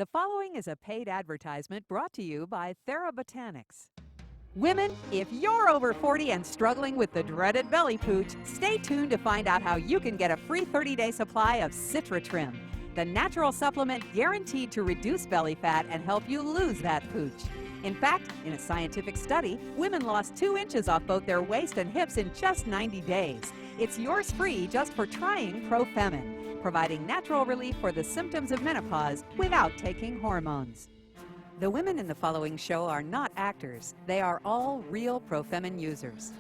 The following is a paid advertisement brought to you by Therabotanics. Women, if you're over 40 and struggling with the dreaded belly pooch, stay tuned to find out how you can get a free 30-day supply of Citra Trim, the natural supplement guaranteed to reduce belly fat and help you lose that pooch. In fact, in a scientific study, women lost 2 inches off both their waist and hips in just 90 days. It's yours free just for trying Pro Femen, providing natural relief for the symptoms of menopause without taking hormones. The women in the following show are not actors. They are all real Profemin users.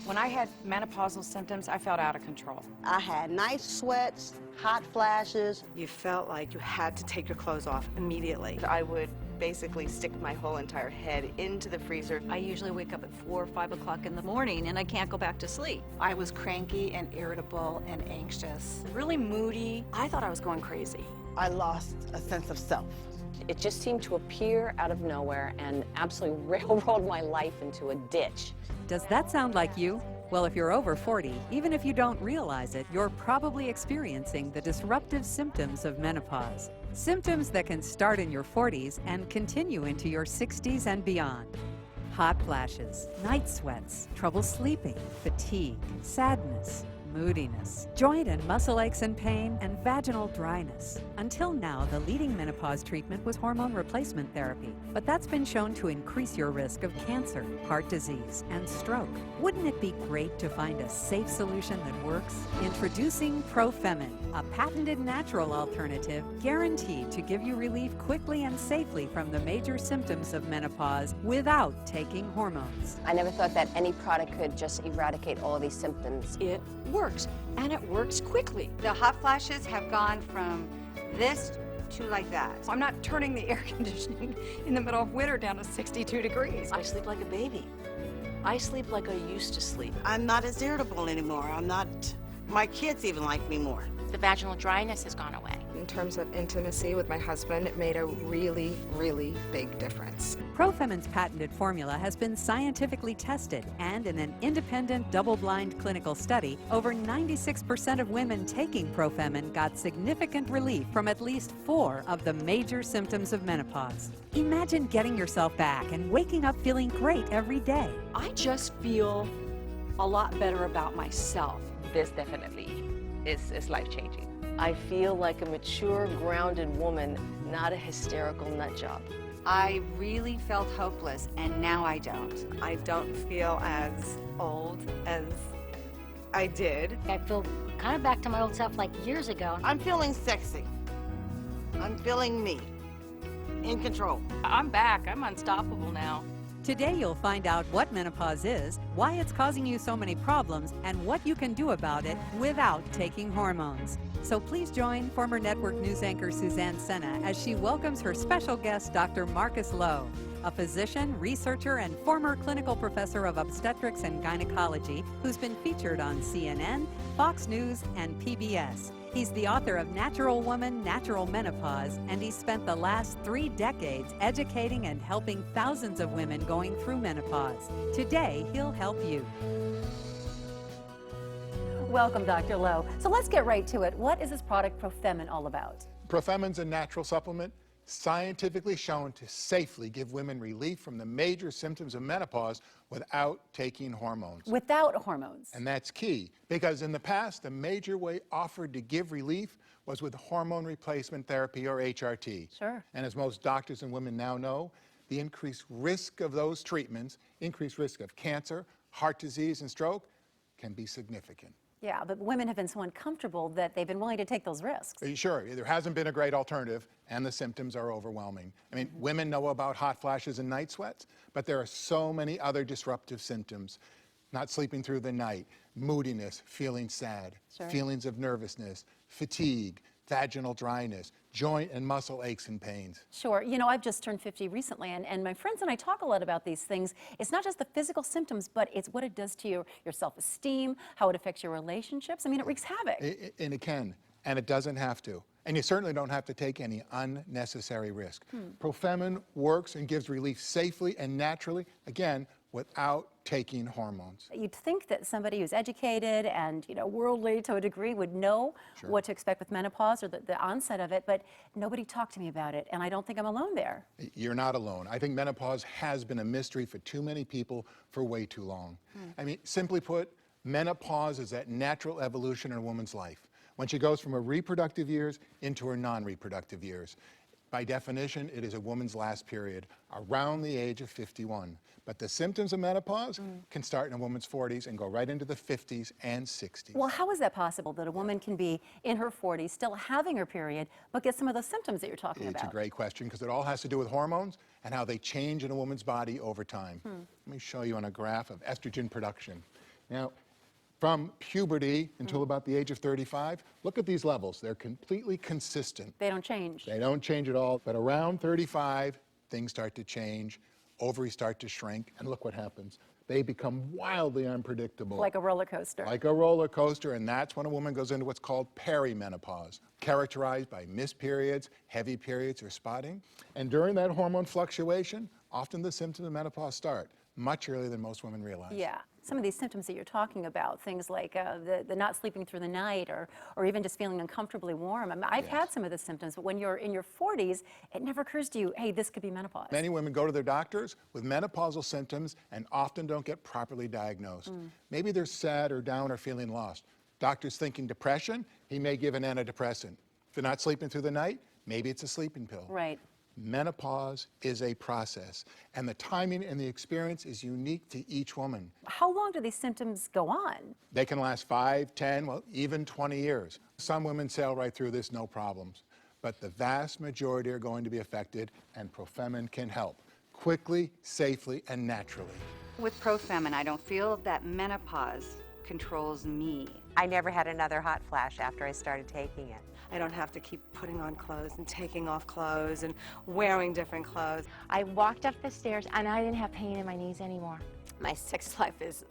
When I had menopausal symptoms, I felt out of control. I had night sweats, hot flashes. You felt like you had to take your clothes off immediately. I would basically stick my whole entire head into the freezer. I usually wake up at 4 or 5 o'clock in the morning and I can't go back to sleep. I was cranky and irritable and anxious. Really moody. I thought I was going crazy. I lost a sense of self. It just seemed to appear out of nowhere and absolutely railroad my life into a ditch. Does that sound like you? Well, if you're over 40, even if you don't realize it, you're probably experiencing the disruptive symptoms of menopause. Symptoms that can start in your 40s and continue into your 60s and beyond. Hot flashes, night sweats, trouble sleeping, fatigue, sadness, moodiness, joint and muscle aches and pain, and vaginal dryness. Until now, the leading menopause treatment was hormone replacement therapy, but that's been shown to increase your risk of cancer, heart disease, and stroke. Wouldn't it be great to find a safe solution that works? Introducing Pro Femen, a patented natural alternative guaranteed to give you relief quickly and safely from the major symptoms of menopause without taking hormones. I never thought that any product could just eradicate all of these symptoms. It works, and it works quickly. The hot flashes have gone from this to like that. I'm not turning the air conditioning in the middle of winter down to 62 degrees. I sleep like a baby. I sleep like I used to sleep. I'm not as irritable anymore. My kids even like me more. The vaginal dryness has gone away. In terms of intimacy with my husband, it made a really, really big difference. Profemin's patented formula has been scientifically tested, and in an independent, double-blind clinical study, over 96% of women taking Profemin got significant relief from at least 4 of the major symptoms of menopause. Imagine getting yourself back and waking up feeling great every day. I just feel a lot better about myself. This definitely is life-changing. I feel like a mature, grounded woman, not a hysterical nut job. I really felt hopeless, and now I don't. I don't feel as old as I did. I feel kind of back to my old self like years ago. I'm feeling sexy. I'm feeling me. In control. I'm back. I'm unstoppable now. Today you'll find out what menopause is, why it's causing you so many problems, and what you can do about it without taking hormones. So please join former network news anchor Suzanne Senna as she welcomes her special guest, Dr. Marcus Laux, a physician, researcher, and former clinical professor of obstetrics and gynecology who's been featured on CNN, Fox News, and PBS. He's the author of Natural Woman, Natural Menopause, and he's spent the last 3 decades educating and helping thousands of women going through menopause. Today, he'll help you. Welcome, Dr. Laux. So let's get right to it. What is this product Profemin all about? Profemin's a natural supplement scientifically shown to safely give women relief from the major symptoms of menopause without taking hormones. Without hormones. And that's key, because in the past, the major way offered to give relief was with hormone replacement therapy, or HRT. Sure. And as most doctors and women now know, the increased risk of those treatments, increased risk of cancer, heart disease, and stroke, can be significant. Yeah, but women have been so uncomfortable that they've been willing to take those risks. Sure, there hasn't been a great alternative, and the symptoms are overwhelming. I mean, women know about hot flashes and night sweats, but there are so many other disruptive symptoms. Not sleeping through the night, moodiness, feeling sad, feelings of nervousness, fatigue, vaginal dryness, joint and muscle aches and pains. Sure. You know, I've just turned 50 recently, and my friends and I talk a lot about these things. It's not just the physical symptoms, but it's what it does to your self-esteem, how it affects your relationships. I mean, it wreaks havoc. And it can, and it doesn't have to. And you certainly don't have to take any unnecessary risk. Profemin works and gives relief safely and naturally, again, without taking hormones. You'd think that somebody who's educated and, worldly to a degree would know what to expect with menopause or the onset of it, but nobody talked to me about it, and I don't think I'm alone there. You're not alone. I think menopause has been a mystery for too many people for way too long. I mean, simply put, menopause is that natural evolution in a woman's life, when she goes from her reproductive years into her non-reproductive years. By definition, it is a woman's last period, around the age of 51. But the symptoms of menopause can start in a woman's 40s and go right into the 50s and 60s. Well, how is that possible, that a woman can be in her 40s, still having her period, but get some of those symptoms that you're talking about? It's a great question, because it all has to do with hormones and how they change in a woman's body over time. Let me show you on a graph of estrogen production. Now, from puberty until about the age of 35, look at these levels. They're completely consistent. They don't change. They don't change at all. But around 35, things start to change. Ovaries start to shrink. And look what happens. They become wildly unpredictable. Like a roller coaster. Like a roller coaster. And that's when a woman goes into what's called perimenopause, characterized by missed periods, heavy periods, or spotting. And during that hormone fluctuation, often the symptoms of menopause start much earlier than most women realize. Yeah. Some of these symptoms that you're talking about, things like the not sleeping through the night or even just feeling uncomfortably warm. I mean, I've had some of the symptoms, but when you're in your 40s, it never occurs to you, hey, this could be menopause. Many women go to their doctors with menopausal symptoms and often don't get properly diagnosed. Maybe they're sad or down or feeling lost. Doctor's thinking depression, he may give an antidepressant. If they're not sleeping through the night, maybe it's a sleeping pill. Right. Menopause is a process, and the timing and the experience is unique to each woman. How long do these symptoms go on? They can last 5, 10, well, even 20 years. Some women sail right through this, no problems. But the vast majority are going to be affected, and Profemin can help quickly, safely, and naturally. With Profemin, I don't feel that menopause controls me. I never had another hot flash after I started taking it. I don't have to keep putting on clothes and taking off clothes and wearing different clothes. I walked up the stairs and I didn't have pain in my knees anymore. My sex life has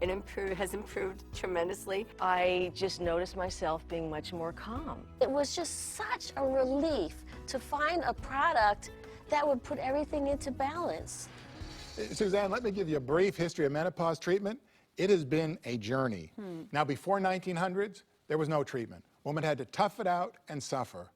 improved tremendously. I just noticed myself being much more calm. It was just such a relief to find a product that would put everything into balance. Suzanne, let me give you a brief history of menopause treatment. It has been a journey. Now, before 1900s, there was no treatment. Women had to tough it out and suffer.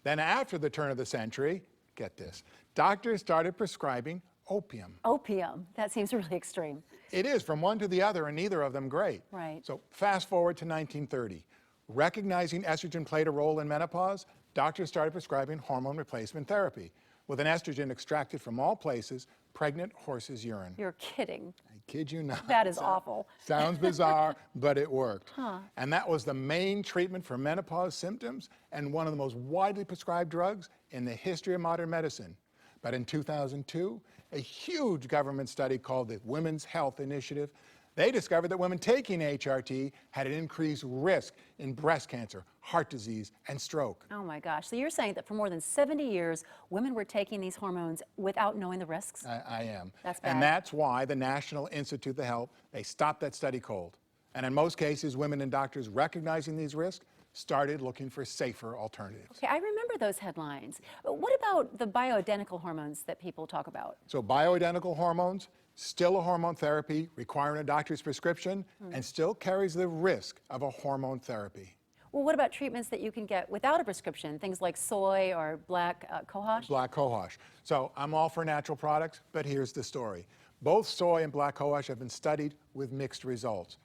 Then after the turn of the century, get this, doctors started prescribing opium. Opium, that seems really extreme. It is, from one to the other, and neither of them great. Right. So fast forward to 1930. Recognizing estrogen played a role in menopause, doctors started prescribing hormone replacement therapy with an estrogen extracted from all places, pregnant horses' urine. You're kidding. I kid you not. That is awful. Sounds bizarre, but it worked. And that was the main treatment for menopause symptoms and one of the most widely prescribed drugs in the history of modern medicine. But in 2002, a huge government study called the Women's Health Initiative, they discovered that women taking HRT had an increased risk in breast cancer, heart disease, and stroke. Oh my gosh. So you're saying that for more than 70 years, women were taking these hormones without knowing the risks? I am. That's bad. And that's why the National Institute of Health, they stopped that study cold. And in most cases, women and doctors recognizing these risks started looking for safer alternatives. Okay, I remember those headlines. What about the bioidentical hormones that people talk about? So bioidentical hormones, still a hormone therapy requiring a doctor's prescription and still carries the risk of a hormone therapy. Well, what about treatments that you can get without a prescription, things like soy or black cohosh? Black cohosh. So I'm all for natural products, but here's the story. Both soy and black cohosh have been studied with mixed results.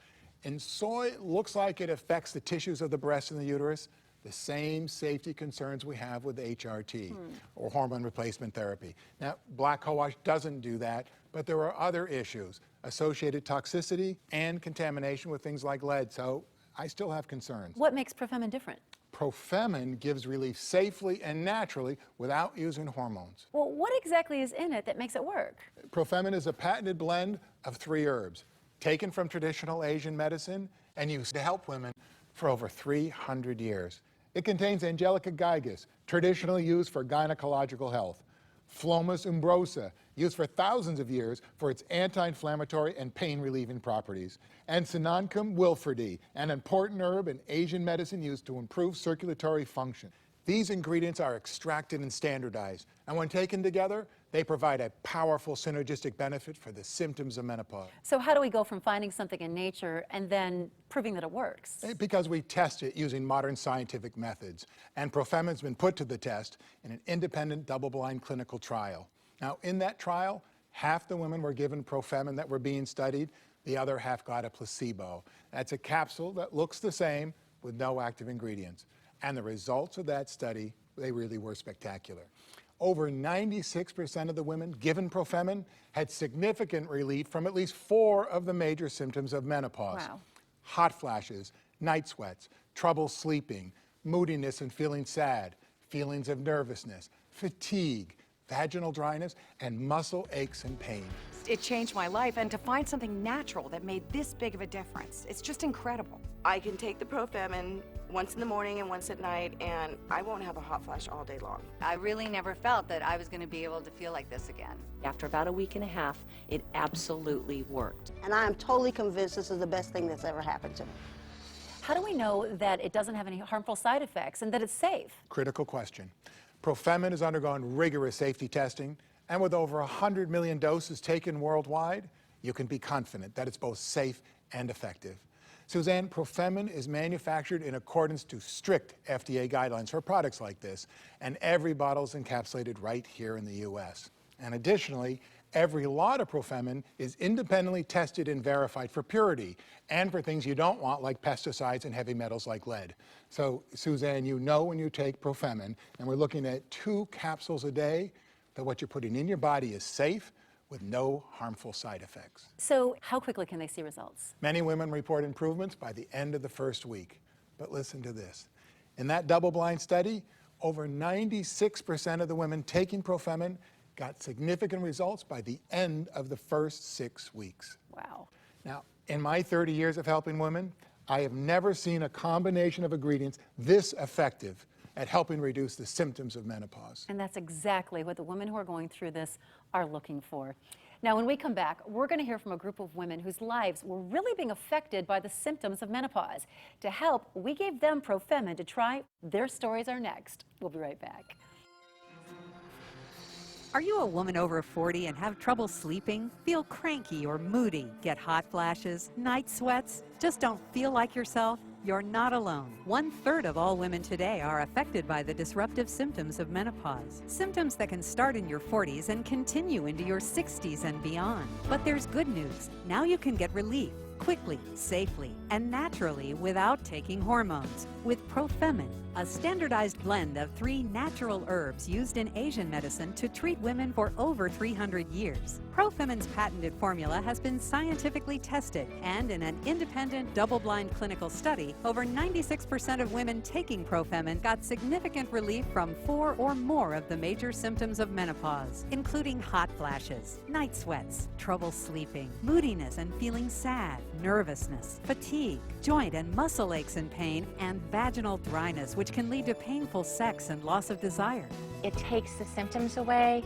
In soy, it looks like it affects the tissues of the breast and the uterus, the same safety concerns we have with HRT or hormone replacement therapy. Now, black cohosh doesn't do that, but there are other issues, associated toxicity and contamination with things like lead, so I still have concerns. What makes Profemin different? Profemin gives relief safely and naturally without using hormones. Well, what exactly is in it that makes it work? Profemin is a patented blend of 3 herbs, taken from traditional Asian medicine and used to help women for over 300 years. It contains Angelica gigas, traditionally used for gynecological health. Phlomis umbrosa, used for thousands of years for its anti-inflammatory and pain-relieving properties. And Sinancum wilfordi, an important herb in Asian medicine used to improve circulatory function. These ingredients are extracted and standardized, and when taken together, they provide a powerful synergistic benefit for the symptoms of menopause. So how do we go from finding something in nature and then proving that it works? Because we test it using modern scientific methods, and Profemin's been put to the test in an independent double-blind clinical trial. Now, in that trial, half the women were given Profemin that were being studied, the other half got a placebo. That's a capsule that looks the same with no active ingredients. And the results of that study, they really were spectacular. Over 96% of the women given Profemin had significant relief from at least 4 of the major symptoms of menopause. Wow. Hot flashes, night sweats, trouble sleeping, moodiness and feeling sad, feelings of nervousness, fatigue, vaginal dryness, and muscle aches and pain. It changed my life, and to find something natural that made this big of a difference, it's just incredible. I can take the Profemin once in the morning and once at night, and I won't have a hot flash all day long. I really never felt that I was going to be able to feel like this again. After about a week and a half, it absolutely worked. And I am totally convinced this is the best thing that's ever happened to me. How do we know that it doesn't have any harmful side effects and that it's safe? Critical question. Profemin has undergone rigorous safety testing, and with over 100 million doses taken worldwide, you can be confident that it's both safe and effective. Suzanne, Profemin is manufactured in accordance to strict FDA guidelines for products like this, and every bottle is encapsulated right here in the U.S. And additionally, every lot of Profemin is independently tested and verified for purity and for things you don't want, like pesticides and heavy metals like lead. So, Suzanne, you know when you take Profemin, and we're looking at 2 capsules a day, that what you're putting in your body is safe with no harmful side effects. So how quickly can they see results? Many women report improvements by the end of the first week. But listen to this. In that double-blind study, over 96% of the women taking Profemin got significant results by the end of the first 6 weeks. Wow. Now, in my 30 years of helping women, I have never seen a combination of ingredients this effective at helping reduce the symptoms of menopause. And that's exactly what the women who are going through this are looking for. Now, when we come back, we're going to hear from a group of women whose lives were really being affected by the symptoms of menopause. To help, we gave them Profemin to try. Their stories are next. We'll be right back. Are you a woman over 40 and have trouble sleeping? Feel cranky or moody? Get hot flashes, night sweats? Just don't feel like yourself? You're not alone. 1/3 of all women today are affected by the disruptive symptoms of menopause. Symptoms that can start in your 40s and continue into your 60s and beyond. But there's good news. Now you can get relief quickly, safely, and naturally without taking hormones with Profemin, a standardized blend of 3 natural herbs used in Asian medicine to treat women for over 300 years. Profemin's patented formula has been scientifically tested, and in an independent double-blind clinical study, over 96% of women taking Profemin got significant relief from 4 or more of the major symptoms of menopause, including hot flashes, night sweats, trouble sleeping, moodiness and feeling sad, nervousness, fatigue, joint and muscle aches and pain, and vaginal dryness, which can lead to painful sex and loss of desire. It takes the symptoms away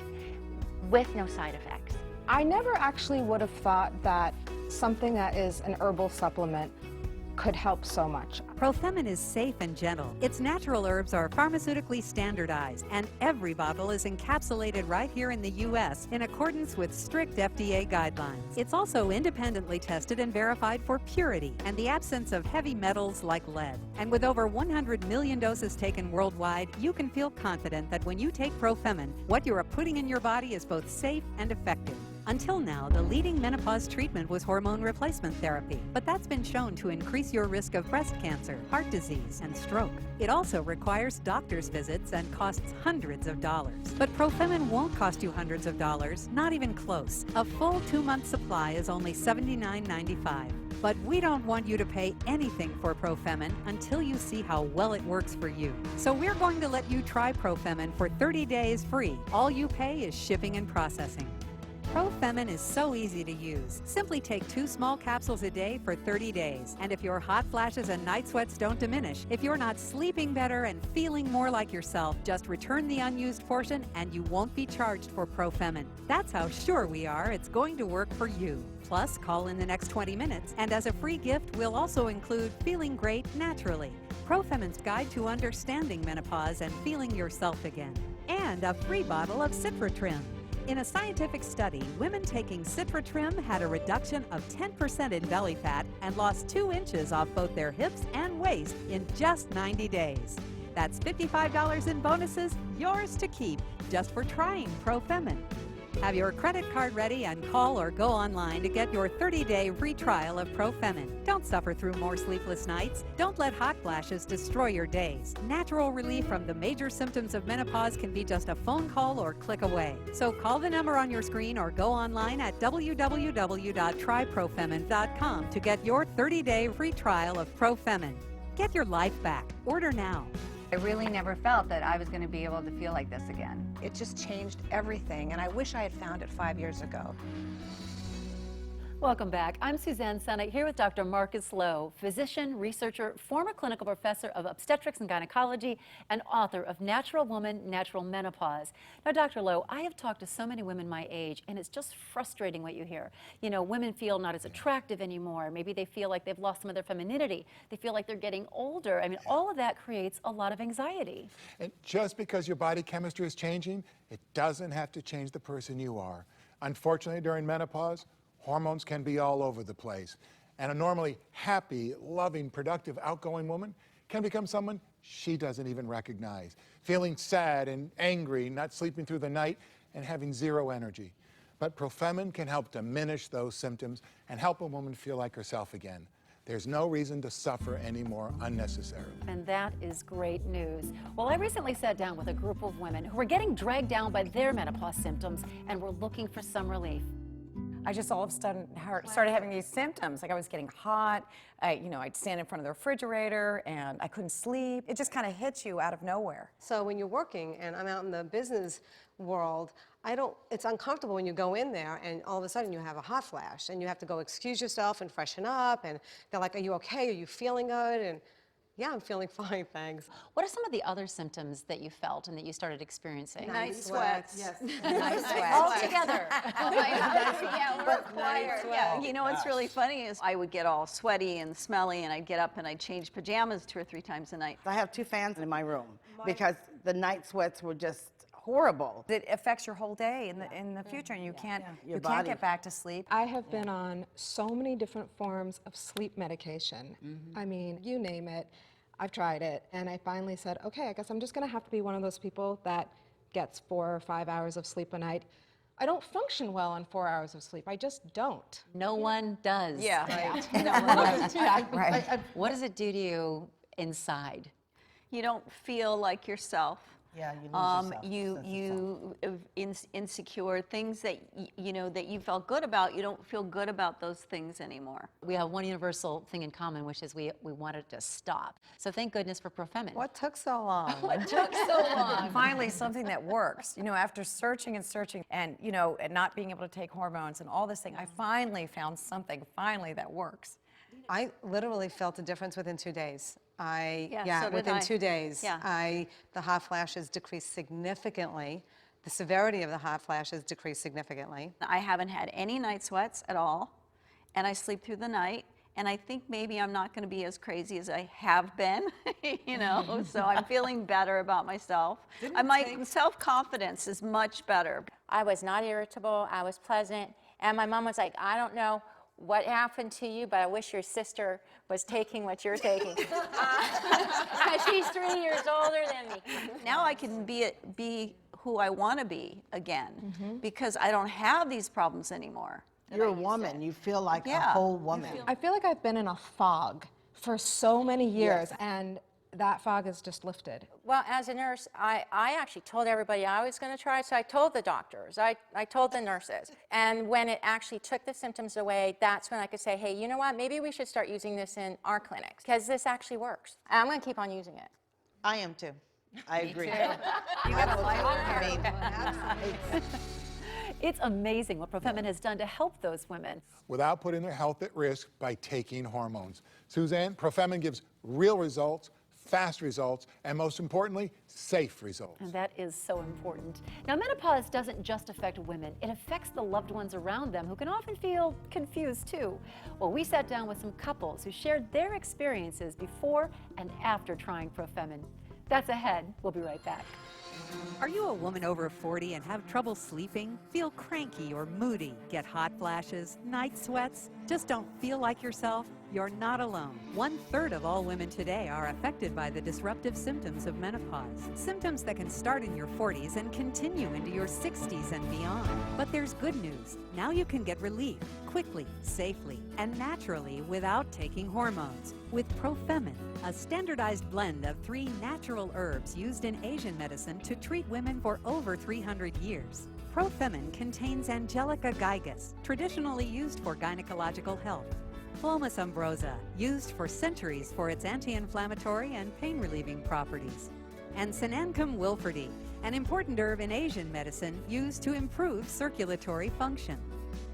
with no side effects. I never actually would have thought that something that is an herbal supplement could help so much. Profemin is safe and gentle. Its natural herbs are pharmaceutically standardized, and every bottle is encapsulated right here in the U.S. in accordance with strict FDA guidelines. It's also independently tested and verified for purity and the absence of heavy metals like lead. And with over 100 million doses taken worldwide, you can feel confident that when you take Profemin, what you are putting in your body is both safe and effective. Until now, the leading menopause treatment was hormone replacement therapy, but that's been shown to increase your risk of breast cancer, heart disease, and stroke. It also requires doctor's visits and costs hundreds of dollars. But Profemin won't cost you hundreds of dollars, not even close. A full 2-month supply is only $79.95. But we don't want you to pay anything for Profemin until you see how well it works for you. So we're going to let you try Profemin for 30 days free. All you pay is shipping and processing. Profemin is so easy to use. Simply take 2 small capsules a day for 30 days. And if your hot flashes and night sweats don't diminish, if you're not sleeping better and feeling more like yourself, just return the unused portion and you won't be charged for Profemin. That's how sure we are it's going to work for you. Plus, call in the next 20 minutes, and as a free gift, we'll also include Feeling Great Naturally. Profemin's Guide to Understanding Menopause and Feeling Yourself Again, and a free bottle of Citratrim. In a scientific study, women taking Citratrim had a reduction of 10% in belly fat and lost 2 inches off both their hips and waist in just 90 days. That's $55 in bonuses, yours to keep, just for trying Pro Femen. Have your credit card ready and call or go online to get your 30-day free trial of Pro Femen. Don't suffer through more sleepless nights. Don't let hot flashes destroy your days. Natural relief from the major symptoms of menopause can be just a phone call or click away. So call the number on your screen or go online at www.tryprofemen.com to get your 30-day free trial of Pro Femen. Get your life back. Order now. I really never felt that I was going to be able to feel like this again. It just changed everything, and I wish I had found it 5 years ago. Welcome back. I'm Suzanne Sennick here with Dr. Marcus Laux, physician, researcher, former clinical professor of obstetrics and gynecology, and author of Natural Woman, Natural Menopause. Now, Dr. Laux, I have talked to so many women my age, and it's just frustrating what you hear. You know, women feel not as attractive anymore. Maybe they feel like they've lost some of their femininity. They feel like they're getting older. I mean, all of that creates a lot of anxiety. And just because your body chemistry is changing, it doesn't have to change the person you are. Unfortunately, during menopause, hormones can be all over the place. And a normally happy, loving, productive, outgoing woman can become someone she doesn't even recognize. Feeling sad and angry, not sleeping through the night, and having zero energy. But Profemin can help diminish those symptoms and help a woman feel like herself again. There's no reason to suffer anymore unnecessarily. And that is great news. Well, I recently sat down with a group of women who were getting dragged down by their menopause symptoms and were looking for some relief. I just all of a sudden started having these symptoms. Like I was getting hot, I'd stand in front of the refrigerator and I couldn't sleep. It just kind of hits you out of nowhere. So when you're working, and I'm out in the business world, it's uncomfortable when you go in there and all of a sudden you have a hot flash and you have to go excuse yourself and freshen up, and they're like, are you okay? Are you feeling good? And yeah, I'm feeling fine, thanks. What are some of the other symptoms that you felt and that you started experiencing? Night sweats. Yes. Night sweats. All together. Yeah, we're acquired. Yeah. You know what's really funny is I would get all sweaty and smelly, and I'd get up and I'd change pajamas 2 or 3 times a night. I have 2 fans in my room because the night sweats were just horrible. It affects your whole day in the future, and you can't get back to sleep. I have been on so many different forms of sleep medication. I mean, you name it, I've tried it, and I finally said, okay, I guess I'm just gonna have to be one of those people that gets 4 or 5 hours of sleep a night. I don't function well on 4 hours of sleep. I just don't. No one does. Yeah. Right. Right. What does it do to you inside? You don't feel like yourself. Yeah, you lose yourself. You insecure things that that you felt good about. You don't feel good about those things anymore. We have one universal thing in common, which is we wanted to stop. So thank goodness for Profemin. What took so long? What took so long? Finally, something that works. After searching and searching and, and not being able to take hormones and all this thing, I finally found something that works. I literally felt a difference within 2 days. So within 2 days. Yeah. The hot flashes decreased significantly. The severity of the hot flashes decreased significantly. I haven't had any night sweats at all, and I sleep through the night. And I think maybe I'm not going to be as crazy as I have been, so I'm feeling better about myself. My self-confidence is much better. I was not irritable, I was pleasant, and my mom was like, I don't know what happened to you, but I wish your sister was taking what you're taking. Because she's 3 years older than me. Now I can be who I want to be again, because I don't have these problems anymore. You're a woman. You feel like a whole woman. I feel like I've been in a fog for so many years, and that fog has just lifted. Well, as a nurse, I actually told everybody I was going to try, so I told the doctors, I told the nurses. And when it actually took the symptoms away, that's when I could say, hey, you know what, maybe we should start using this in our clinics, because this actually works. And I'm going to keep on using it. I am too. I agree. You got a light on Absolutely. It's amazing what Profemin has done to help those women. Without putting their health at risk by taking hormones. Suzanne, Profemin gives real results fast results, and most importantly, safe results. And that is so important. Now, menopause doesn't just affect women, it affects the loved ones around them who can often feel confused too. Well, we sat down with some couples who shared their experiences before and after trying Profemin. That's ahead. We'll be right back. Are you a woman over 40 and have trouble sleeping? Feel cranky or moody? Get hot flashes, night sweats? Just don't feel like yourself? You're not alone. 1/3 of all women today are affected by the disruptive symptoms of menopause. Symptoms that can start in your 40s and continue into your 60s and beyond. But there's good news. Now you can get relief quickly, safely, and naturally without taking hormones with Profemin, a standardized blend of 3 natural herbs used in Asian medicine to treat women for over 300 years. Profemin contains Angelica gigas, traditionally used for gynecological health. Clomis umbrosa, used for centuries for its anti-inflammatory and pain-relieving properties. And Sinancum wilfordi, an important herb in Asian medicine used to improve circulatory function.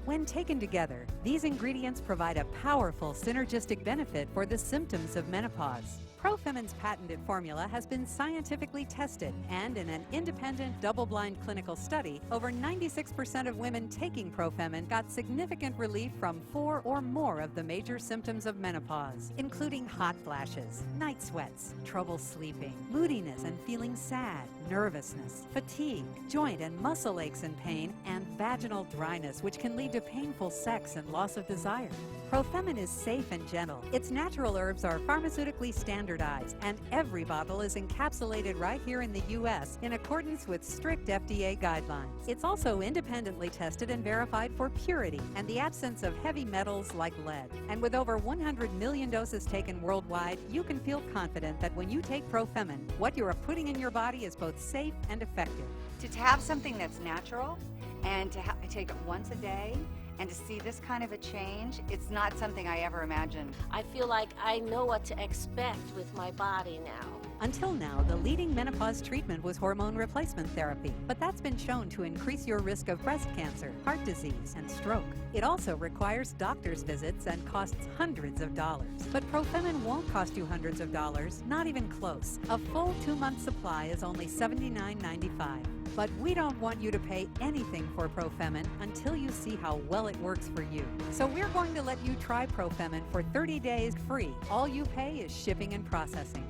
When taken together, these ingredients provide a powerful synergistic benefit for the symptoms of menopause. Profemin's patented formula has been scientifically tested, and in an independent, double-blind clinical study, over 96% of women taking Profemin got significant relief from 4 or more of the major symptoms of menopause, including hot flashes, night sweats, trouble sleeping, moodiness and feeling sad, nervousness, fatigue, joint and muscle aches and pain, and vaginal dryness, which can lead to painful sex and loss of desire. Profemin is safe and gentle. Its natural herbs are pharmaceutically standardized, and every bottle is encapsulated right here in the U.S. in accordance with strict FDA guidelines. It's also independently tested and verified for purity and the absence of heavy metals like lead. And with over 100 million doses taken worldwide, you can feel confident that when you take Profemin, what you are putting in your body is both safe and effective. To have something that's natural and to take it once a day and to see this kind of a change, it's not something I ever imagined. I feel like I know what to expect with my body now. Until now, the leading menopause treatment was hormone replacement therapy, but that's been shown to increase your risk of breast cancer, heart disease, and stroke. It also requires doctor's visits and costs hundreds of dollars. But Profemin won't cost you hundreds of dollars, not even close. A full 2-month supply is only $79.95. But we don't want you to pay anything for Profemin until you see how well it works for you. So we're going to let you try Profemin for 30 days free. All you pay is shipping and processing.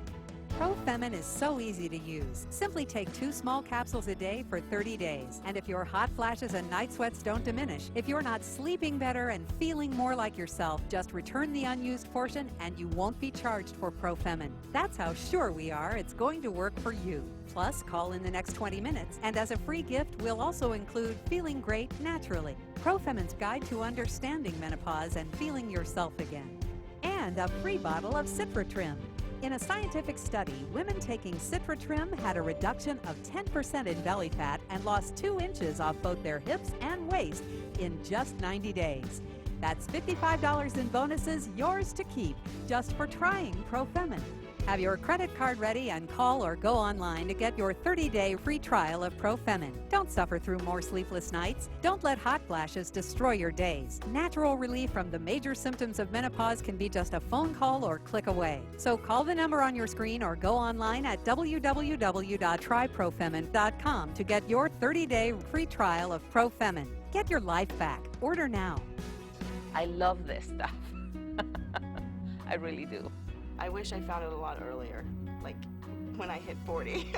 Profemin is so easy to use. Simply take 2 small capsules a day for 30 days. And if your hot flashes and night sweats don't diminish, if you're not sleeping better and feeling more like yourself, just return the unused portion and you won't be charged for Profemin. That's how sure we are it's going to work for you. Plus, call in the next 20 minutes, and as a free gift, we'll also include Feeling Great Naturally, Profemin's Guide to Understanding Menopause and Feeling Yourself Again, and a free bottle of Citratrim. In a scientific study, women taking Citratrim had a reduction of 10% in belly fat and lost 2 inches off both their hips and waist in just 90 days. That's $55 in bonuses, yours to keep, just for trying Profemin. Have your credit card ready and call or go online to get your 30-day free trial of Profemin. Don't suffer through more sleepless nights. Don't let hot flashes destroy your days. Natural relief from the major symptoms of menopause can be just a phone call or click away. So call the number on your screen or go online at www.tryprofemin.com to get your 30-day free trial of Profemin. Get your life back. Order now. I love this stuff. I really do. I wish I found it a lot earlier, like when I hit 40.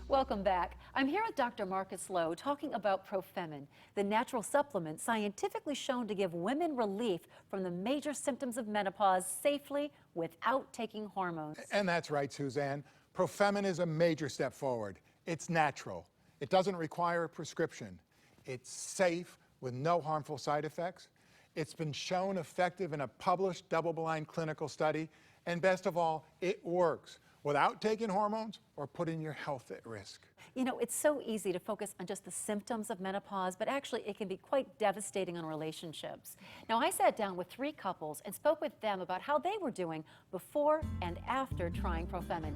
Welcome back. I'm here with Dr. Marcus Laux talking about Profemin, the natural supplement scientifically shown to give women relief from the major symptoms of menopause safely without taking hormones. And that's right, Suzanne. Profemin is a major step forward. It's natural. It doesn't require a prescription. It's safe with no harmful side effects. It's been shown effective in a published double-blind clinical study, and best of all, it works. without taking hormones or putting your health at risk. You know, it's so easy to focus on just the symptoms of menopause, but actually it can be quite devastating on relationships. Now, I sat down with 3 couples and spoke with them about how they were doing before and after trying Profemin.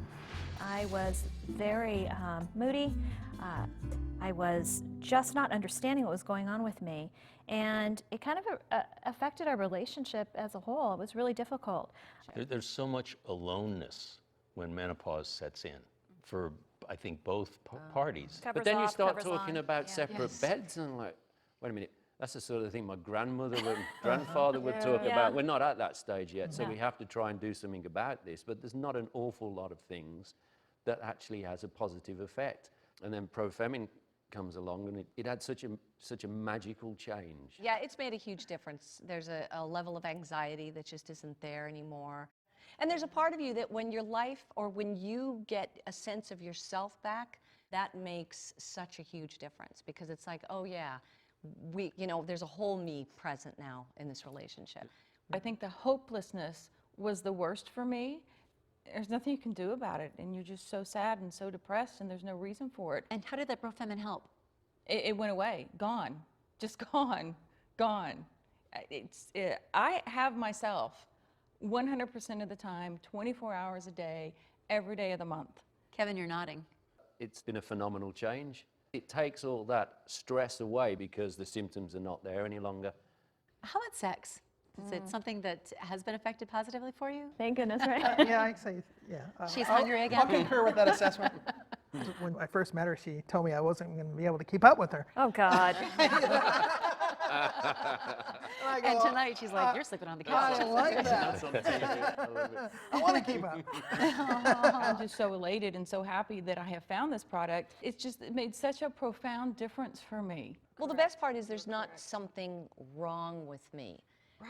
I was very moody. I was just not understanding what was going on with me. And it kind of affected our relationship as a whole. It was really difficult. There's so much aloneness when menopause sets in for, I think, both parties. But then you start talking about separate beds and like, wait a minute, that's the sort of thing my grandmother and grandfather would talk about. We're not at that stage yet, so we have to try and do something about this. But there's not an awful lot of things that actually has a positive effect. And then Profemin comes along and it had such a magical change. Yeah, it's made a huge difference. There's a level of anxiety that just isn't there anymore. And there's a part of you that when your life or when you get a sense of yourself back, that makes such a huge difference because it's like, oh yeah, there's a whole me present now in this relationship. I think the hopelessness was the worst for me. There's nothing you can do about it, and you're just so sad and so depressed, and there's no reason for it. And how did that Profemin help? It went away, gone, just gone. I have myself 100% of the time, 24 hours a day, every day of the month. Kevin, you're nodding. It's been a phenomenal change. It takes all that stress away because the symptoms are not there any longer. How about sex? Is it something that has been affected positively for you? Thank goodness, right? Yeah, I'd say, yeah. She's hungry again? I'll concur with that assessment. When I first met her, she told me I wasn't going to be able to keep up with her. Oh, God. And tonight she's like, you're sleeping on the couch. I like that. I want to keep up. I'm just so elated and so happy that I have found this product. It made such a profound difference for me. Well, the best part is there's not something wrong with me.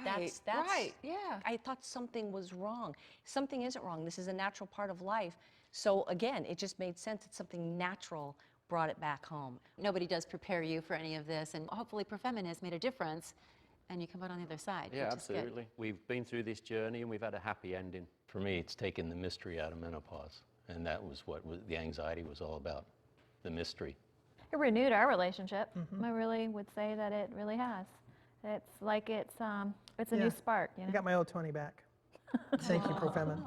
Right, right, yeah. I thought something was wrong. Something isn't wrong. This is a natural part of life. So again, it just made sense that something natural brought it back home. Nobody does prepare you for any of this, and hopefully Profemin has made a difference, and you come out on the other side. Yeah, absolutely. We've been through this journey, and we've had a happy ending. For me, it's taken the mystery out of menopause, and that was what the anxiety was all about, the mystery. It renewed our relationship. I really would say that it really has. It's like it's a new spark. I got my old 20 back. Thank you, Profemin.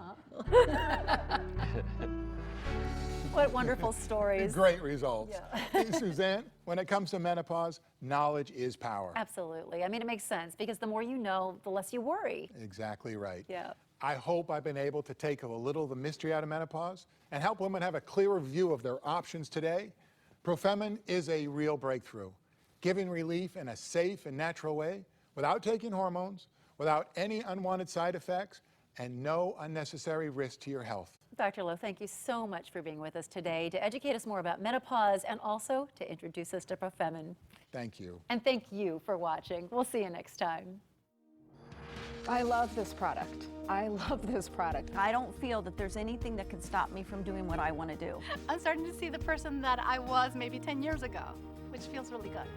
What wonderful stories. Great results. Yeah. Hey, Suzanne, when it comes to menopause, knowledge is power. Absolutely. I mean, it makes sense because the more you know, the less you worry. Exactly right. Yeah. I hope I've been able to take a little of the mystery out of menopause and help women have a clearer view of their options today. Profemin is a real breakthrough, giving relief in a safe and natural way without taking hormones, without any unwanted side effects, and no unnecessary risk to your health. Dr. Laux, thank you so much for being with us today to educate us more about menopause and also to introduce us to Profemin. Thank you. And thank you for watching. We'll see you next time. I love this product. I love this product. I don't feel that there's anything that can stop me from doing what I want to do. I'm starting to see the person that I was maybe 10 years ago, which feels really good.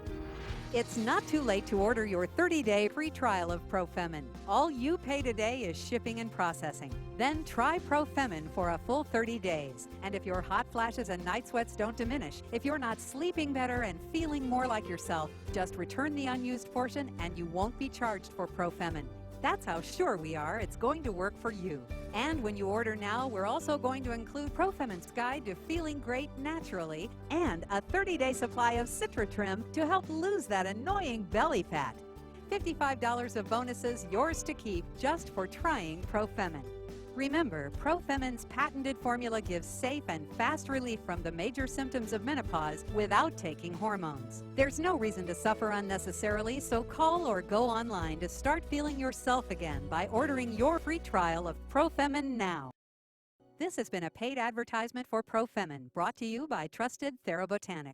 It's not too late to order your 30-day free trial of Profemin. All you pay today is shipping and processing. Then try Profemin for a full 30 days. And if your hot flashes and night sweats don't diminish, if you're not sleeping better and feeling more like yourself, just return the unused portion and you won't be charged for Profemin. That's how sure we are it's going to work for you. And when you order now, we're also going to include Profemin's guide to feeling great naturally and a 30-day supply of Citra Trim to help lose that annoying belly fat. $55 of bonuses yours to keep just for trying Profemin. Remember, Profemin's patented formula gives safe and fast relief from the major symptoms of menopause without taking hormones. There's no reason to suffer unnecessarily, so call or go online to start feeling yourself again by ordering your free trial of Profemin now. This has been a paid advertisement for Profemin, brought to you by Trusted TheraBotanic.